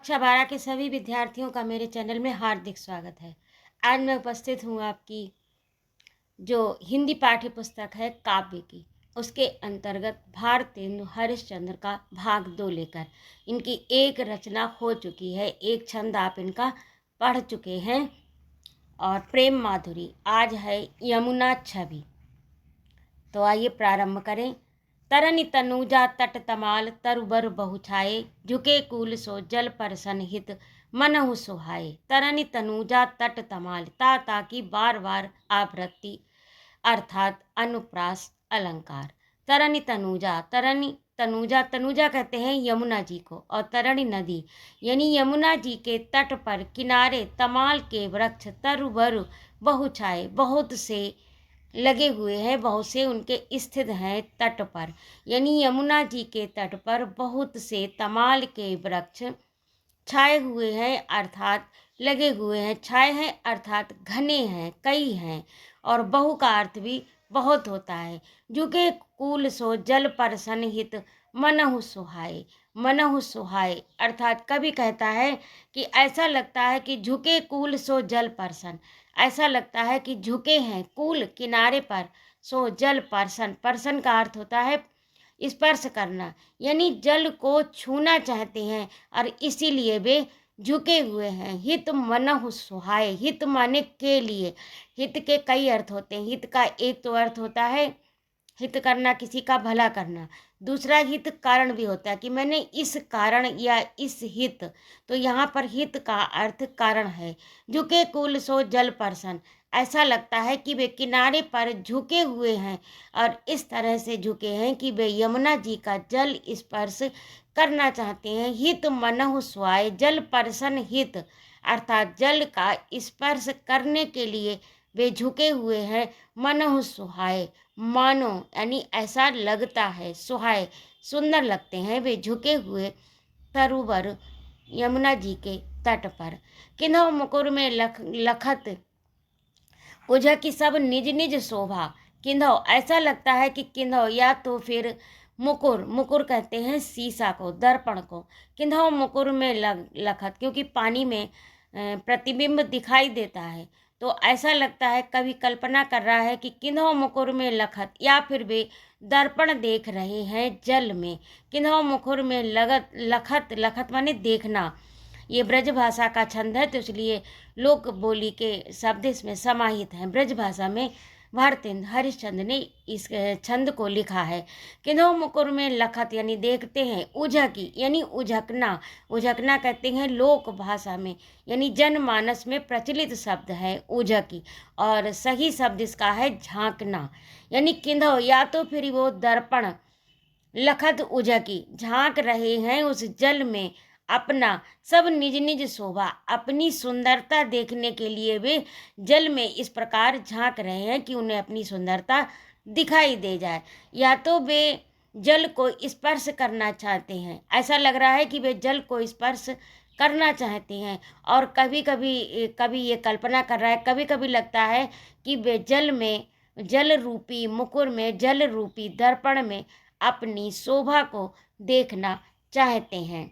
कक्षा 12 के सभी विद्यार्थियों का मेरे चैनल में हार्दिक स्वागत है। आज मैं उपस्थित हूँ आपकी जो हिंदी पाठ्य पुस्तक है काव्य की, उसके अंतर्गत भारतेंदु हरिश्चंद्र का भाग 2 लेकर। इनकी एक रचना हो चुकी है, एक छंद आप इनका पढ़ चुके हैं और प्रेम माधुरी। आज है यमुना छवि। तो आइए प्रारंभ करें। तरनि तनूजा तट तमाल तरुबर बहु छाए, झुके कूल सो जल परसन हित मनहु सुहाए। तरनि तनूजा तट तमाल, ता की बार बार आवृत्ति अर्थात अनुप्रास अलंकार। तरनि तनूजा, तरनि तनूजा, तनूजा कहते हैं यमुना जी को, और तरणी नदी यानी यमुना जी के तट पर किनारे तमाल के वृक्ष तरुबर बहु छाए, बहुत से लगे हुए हैं, बहुत से उनके स्थित हैं तट पर। यानी यमुना जी के तट पर बहुत से तमाल के वृक्ष छाए हुए हैं, अर्थात लगे हुए हैं। छाए हैं अर्थात घने हैं, कई हैं, और बहु का अर्थ भी बहुत होता है। झुके कूल सो जल परसन हित मनहु सुहाए। मनहु सुहाए अर्थात कवि कहता है कि ऐसा लगता है कि झुके कूल सो जल परसन, ऐसा लगता है कि झुके हैं कूल किनारे पर, सो जल परसन, परसन का अर्थ होता है स्पर्श करना, यानी जल को छूना चाहते हैं और इसीलिए वे झुके हुए हैं। हित मनहु सुहाए, हित माने के लिए। हित के कई अर्थ होते हैं। हित का एक तो अर्थ होता है हित करना, किसी का भला करना। दूसरा हित कारण भी होता है कि मैंने इस कारण या इस हित, तो यहाँ पर हित का अर्थ कारण है। झुके कूल सो जल परसन, ऐसा लगता है कि वे किनारे पर झुके हुए हैं और इस तरह से झुके हैं कि वे यमुना जी का जल स्पर्श करना चाहते हैं। हित मनहु सुहाए, जल परसन हित अर्थात जल का स्पर्श करने के लिए वे झुके हुए हैं। मनहु सुहाए, मानो यानी ऐसा लगता है, सुहाए सुंदर लगते हैं वे झुके हुए तरुवर यमुना जी के तट पर। किन्हौ मुकुर में लखत उझ की सब निज निज शोभा। किन्हौ ऐसा लगता है कि किन्हौ या तो फिर मुकुर, मुकुर कहते हैं शीशा को, दर्पण को। किन्हौ मुकुर में लखत, क्योंकि पानी में प्रतिबिंब दिखाई देता है, तो ऐसा लगता है कवि कल्पना कर रहा है कि किन्हौ मुकुर में लखत, या फिर वे दर्पण देख रहे हैं जल में। किन्हौ मुकुर में लखत, लखत माने देखना। ये ब्रज भाषा का छंद है, तो इसलिए लोक बोली के शब्द इसमें समाहित हैं। ब्रज भाषा में भारतेंदु हरिश्चंद्र ने इस छंद को लिखा है। किन्हौ मुकुर में लखत यानी देखते हैं, उझकी यानी उझकना, उझकना कहते हैं लोक भाषा में, यानी जनमानस में प्रचलित शब्द है उझकी, और सही शब्द इसका है झांकना। यानी किन्हौ या तो फिर वो दर्पण लखत उझकी झांक रहे हैं उस जल में अपना सब निज निज शोभा, अपनी सुंदरता देखने के लिए वे जल में इस प्रकार झांक रहे हैं कि उन्हें अपनी सुंदरता दिखाई दे जाए। या तो वे जल को स्पर्श करना चाहते हैं, ऐसा लग रहा है कि वे जल को स्पर्श करना चाहते हैं, और कभी कभी ये कल्पना कर रहा है, कभी कभी लगता है कि वे जल में, जल रूपी मुकुर में, जल रूपी दर्पण में अपनी शोभा को देखना चाहते हैं।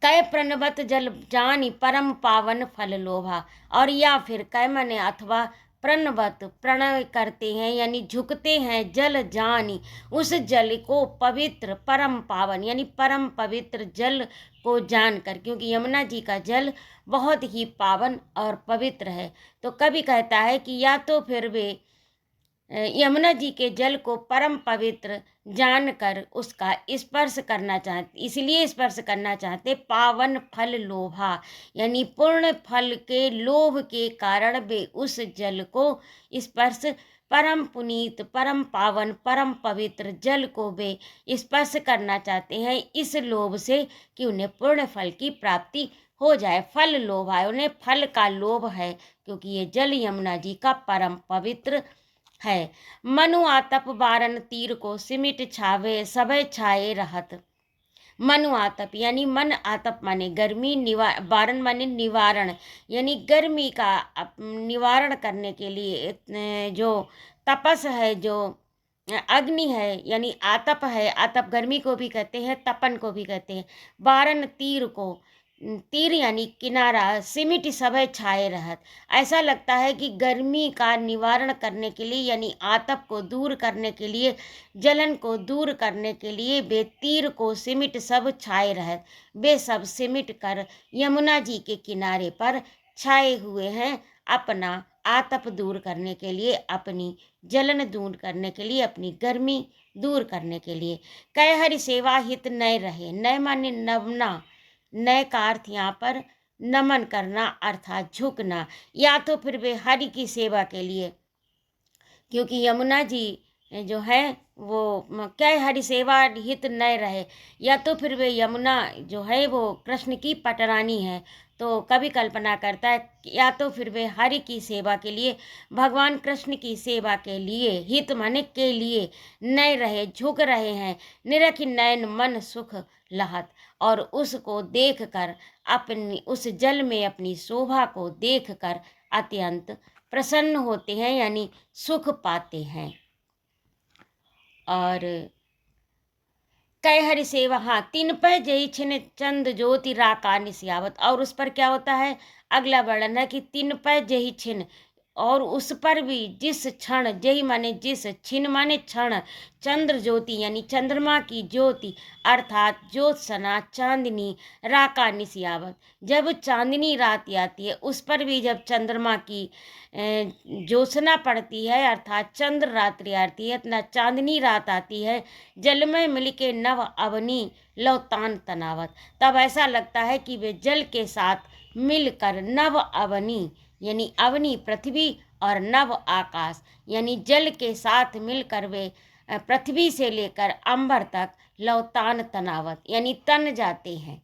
कै प्रणवत जल जानी परम पावन फल लोभा, और या फिर कै मने अथवा प्रणवत प्रणय करते हैं यानी झुकते हैं, जल जानी उस जल को, पवित्र परम पावन यानी परम पवित्र जल को जानकर, क्योंकि यमुना जी का जल बहुत ही पावन और पवित्र है। तो कवि कहता है कि या तो फिर वे यमुना जी के जल को परम पवित्र जानकर उसका स्पर्श करना चाहते, इसलिए स्पर्श करना चाहते। पावन फल लोभा यानी पूर्ण फल के लोभ के कारण वे उस जल को स्पर्श, परम पुनीत परम पावन परम पवित्र जल को वे स्पर्श करना चाहते हैं, इस लोभ से कि उन्हें पूर्ण फल की प्राप्ति हो जाए। फल लोभ है, उन्हें फल का लोभ है, क्योंकि ये जल यमुना जी का परम पवित्र है। मनु आतप बारन तीर को सिमिट छावे सभय छाए रहत। मनु आतप यानी मन, आतप माने गर्मी, बारन माने निवारण, यानी गर्मी का निवारण करने के लिए जो तपस है, जो अग्नि है, यानी आतप है। आतप गर्मी को भी कहते हैं, तपन को भी कहते हैं। बारन तीर को, तीर यानी किनारा सिमिट सभय छाए रहत। ऐसा लगता है कि गर्मी का निवारण करने के लिए यानी आतप को दूर करने के लिए, जलन को दूर करने के लिए वे तीर को सिमिट सब छाए रहत। वे सब सिमिट कर यमुना जी के किनारे पर छाए हुए हैं, अपना आतप दूर करने के लिए, अपनी जलन दूर करने के लिए, अपनी गर्मी दूर करने के लिए। कह हरि सेवा हित नय रहे। नय माने नवना, नय का अर्थ यहाँ पर नमन करना अर्थात झुकना, या तो फिर वे हरि की सेवा के लिए, क्योंकि यमुना जी जो है वो क्या हरि सेवा हित नय रहे, या तो फिर वे यमुना जो है वो कृष्ण की पटरानी है। तो कवि कल्पना करता है या तो फिर वे हरि की सेवा के लिए, भगवान कृष्ण की सेवा के लिए, हित माने के लिए, नय रहे झुक रहे हैं, निरख नयन मन सुख लहत, और उसको देख कर अपनी उस जल में अपनी शोभा को देख कर अत्यंत प्रसन्न होते हैं यानी सुख पाते हैं। और कह हरि सेवा, हाँ, तीन पै जई छिन चंद ज्योति राका निस्यावत। और उस पर क्या होता है, अगला वर्णन है कि तीन पै जही छिन, और उस पर भी जिस क्षण, जही माने जिस, छिन माने क्षण, चंद्र ज्योति यानी चंद्रमा की ज्योति अर्थात ज्योत्सना चांदनी, राका निस्यावत, जब चांदनी रात आती है उस पर भी जब चंद्रमा की ज्योत्सना पड़ती है अर्थात चंद्र रात्रि आती है, इतना चांदनी रात आती है, जल में मिलके नव अवनी लौतान तनावत, तब ऐसा लगता है कि वे जल के साथ मिलकर नव अवनी यानी अवनी पृथ्वी और नव आकाश यानी जल के साथ मिलकर वे पृथ्वी से लेकर अंबर तक लौतान तनावत यानी तन जाते हैं।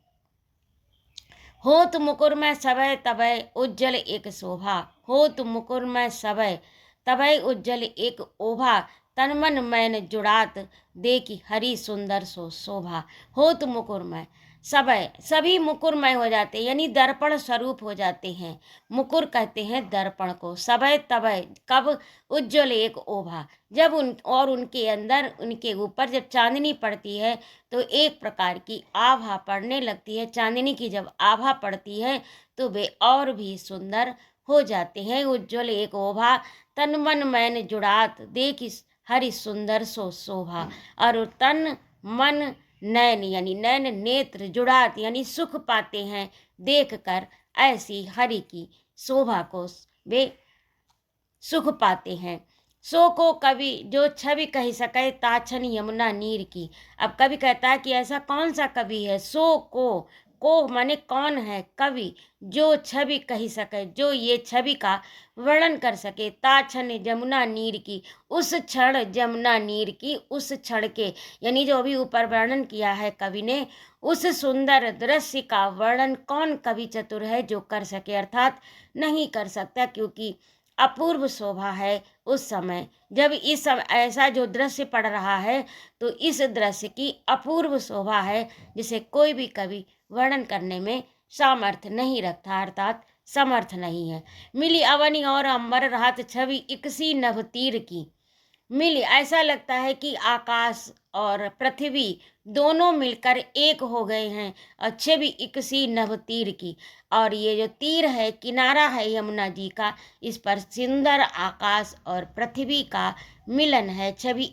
होत मुकुर में सबय तबय उज्जवल एक शोभा। होत मुकुर में सबय तबय उज्जवल एक ओभा, तन मन मैन जुड़ात देखी हरि सुंदर सो शोभा। होत मुकुरमय, सबय सभी मुकुरमय हो जाते यानी दर्पण स्वरूप हो जाते हैं। मुकुर कहते हैं दर्पण को। सबय तबय कब, उज्जवल एक ओभा, जब उनके अंदर उनके ऊपर जब चांदनी पड़ती है तो एक प्रकार की आभा पड़ने लगती है। चांदनी की जब आभा पड़ती है तो वे और भी सुंदर हो जाते हैं। उज्जवल एक ओभा, तन मन मैन जुड़ात देखी हरि सुंदर सो शोभा। और तन मन नयन यानी नयन नेत्र जुड़ात यानी सुख पाते हैं देखकर ऐसी हरि की शोभा को वे सुख पाते हैं। सो को कवि जो छवि कह सके ताछन यमुना नीर की। अब कवि कहता है कि ऐसा कौन सा कवि है, सो को माने कौन है, कवि जो छवि कह सके, जो ये छवि का वर्णन कर सके, ताछन यमुना नीर की, उस क्षण यमुना नीर की, उस क्षण के यानी जो अभी ऊपर वर्णन किया है कवि ने, उस सुंदर दृश्य का वर्णन कौन कवि चतुर है जो कर सके, अर्थात नहीं कर सकता, क्योंकि अपूर्व शोभा है उस समय जब इस समय ऐसा जो दृश्य पड़ रहा है तो इस दृश्य की अपूर्व शोभा है जिसे कोई भी कवि वर्णन करने में सामर्थ्य नहीं रखता अर्थात समर्थ नहीं है। मिली अवनी और अंबर रात छवि इकसी नभ तीर की। मिली ऐसा लगता है कि आकाश और पृथ्वी दोनों मिलकर एक हो गए हैं, अच्छे भी इकसी नभ तीर की। और ये जो तीर है किनारा है यमुना जी का, इस पर सुंदर आकाश और पृथ्वी का मिलन है। छवि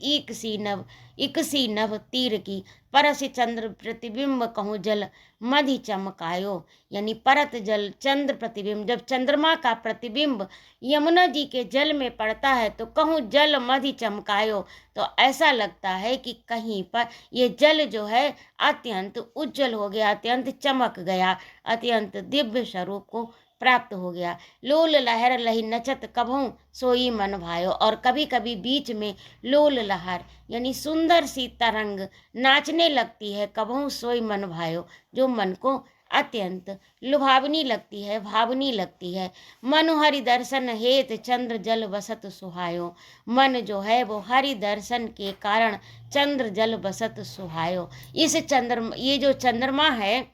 इकसी नभ तीर की, परस चंद्र प्रतिबिंब कहूँ जल मधि चमकायो यानी परत जल चंद्र प्रतिबिंब, जब चंद्रमा का प्रतिबिंब यमुना जी के जल में पड़ता है तो कहूँ जल मधि चमकायो, तो ऐसा लगता है कि कहीं पर ये जल जो है अत्यंत उज्जवल हो गया, अत्यंत चमक गया, अत्यंत दिव्य स्वरूप को प्राप्त हो गया। लोल लहर लही नचत कभों सोई मन भायो। और कभी कभी बीच में लोल लहर यानी सुंदर सी तरंग नाचने लगती है, कभों सोई मन भायो, जो मन को अत्यंत लुभावनी लगती है, भावनी लगती है। मनु हरि दर्शन हेत चंद्र जल बसत सुहायो। मन जो है वो हरि दर्शन के कारण चंद्र जल बसत सुहायो। ये जो चंद्रमा है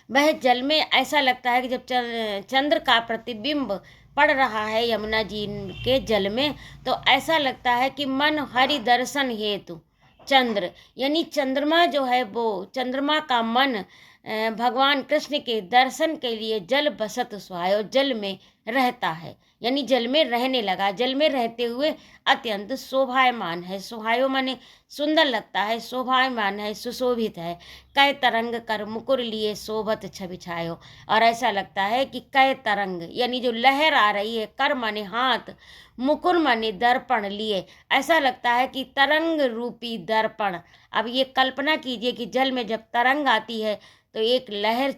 वह जल में ऐसा लगता है कि जब चंद्र का प्रतिबिंब पड़ रहा है यमुना जी के जल में तो ऐसा लगता है कि मन हरि दर्शन हेतु चंद्र यानी चंद्रमा जो है वो चंद्रमा का मन भगवान कृष्ण के दर्शन के लिए जल बसत सुहायो, जल में रहता है, यानी जल में रहने लगा, जल में रहते हुए अत्यंत शोभायमान है। सुहायो माने सुंदर लगता है, शोभायमान है, सुशोभित है। कै तरंग कर मुकुर लिए शोभत छवि छायो, और ऐसा लगता है कि कै तरंग यानी जो लहर आ रही है, कर माने हाथ, मुकुर माने दर्पण लिए, ऐसा लगता है कि तरंग रूपी दर्पण। अब ये कल्पना कीजिए कि जल में जब तरंग आती है तो एक लहर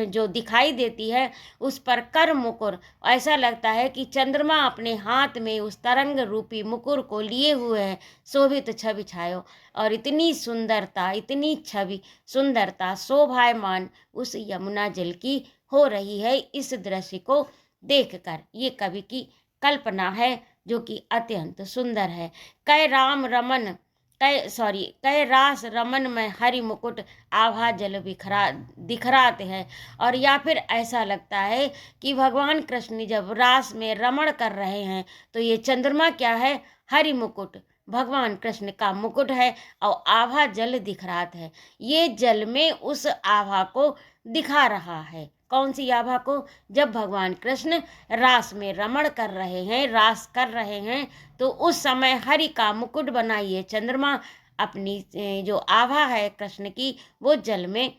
जो दिखाई देती है, उस पर कर मुकुर, ऐसा लगता है कि चंद्रमा अपने हाथ में उस तरंग रूपी मुकुर को लिए हुए है, शोभित छवि छायो। और इतनी सुंदरता, इतनी छवि सुंदरता शोभायमान उस यमुना जल की हो रही है। इस दृश्य को देखकर ये कवि की कल्पना है, जो कि अत्यंत सुंदर है। कै राम रमन कै रास रमन में हरि मुकुट आभा जल बिखरा दिखराते हैं। और या फिर ऐसा लगता है कि भगवान कृष्ण जब रास में रमण कर रहे हैं तो ये चंद्रमा क्या है, हरि मुकुट, भगवान कृष्ण का मुकुट है, और आभा जल दिखरात है, ये जल में उस आभा को दिखा रहा है। कौन सी आभा को? जब भगवान कृष्ण रास में रमण कर रहे हैं, रास कर रहे हैं, तो उस समय हरि का मुकुट बनाइए चंद्रमा अपनी जो आभा है कृष्ण की, वो जल में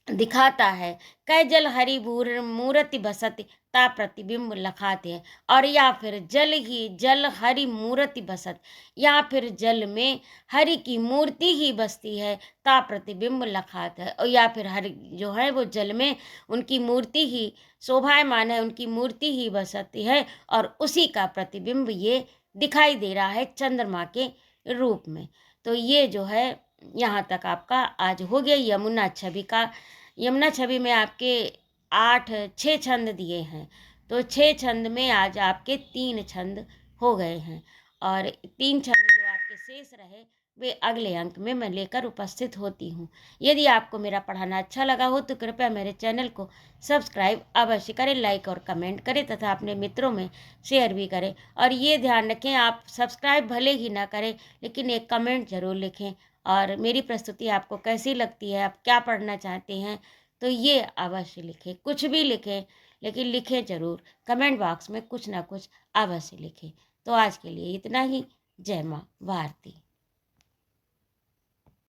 दिखाता है। कै जल हरि मूर्ति बसति ता प्रतिबिंब लखाते हैं। और या फिर जल ही जल हरि मूर्ति बसत, या फिर जल में हरि की मूर्ति ही बसती है, ता प्रतिबिंब लखात है, और या फिर हरि जो है वो जल में उनकी मूर्ति ही शोभायमान है, उनकी मूर्ति ही बसती है, और उसी का प्रतिबिंब ये दिखाई दे रहा है चंद्रमा के रूप में। तो ये जो है यहाँ तक आपका आज हो गया यमुना छवि का। यमुना छवि में आपके 6 छंद दिए हैं, तो 6 छंद में आज आपके 3 छंद हो गए हैं, और 3 छंद जो आपके शेष रहे वे अगले अंक में मैं लेकर उपस्थित होती हूँ। यदि आपको मेरा पढ़ाना अच्छा लगा हो तो कृपया मेरे चैनल को सब्सक्राइब अवश्य करें, लाइक और कमेंट करें तथा अपने मित्रों में शेयर भी करें। और ये ध्यान रखें, आप सब्सक्राइब भले ही ना करें लेकिन एक कमेंट जरूर लिखें, और मेरी प्रस्तुति आपको कैसी लगती है, आप क्या पढ़ना चाहते हैं, तो ये अवश्य लिखें। कुछ भी लिखें लेकिन लिखें जरूर, कमेंट बॉक्स में कुछ ना कुछ अवश्य लिखें। तो आज के लिए इतना ही। जय माँ भारती।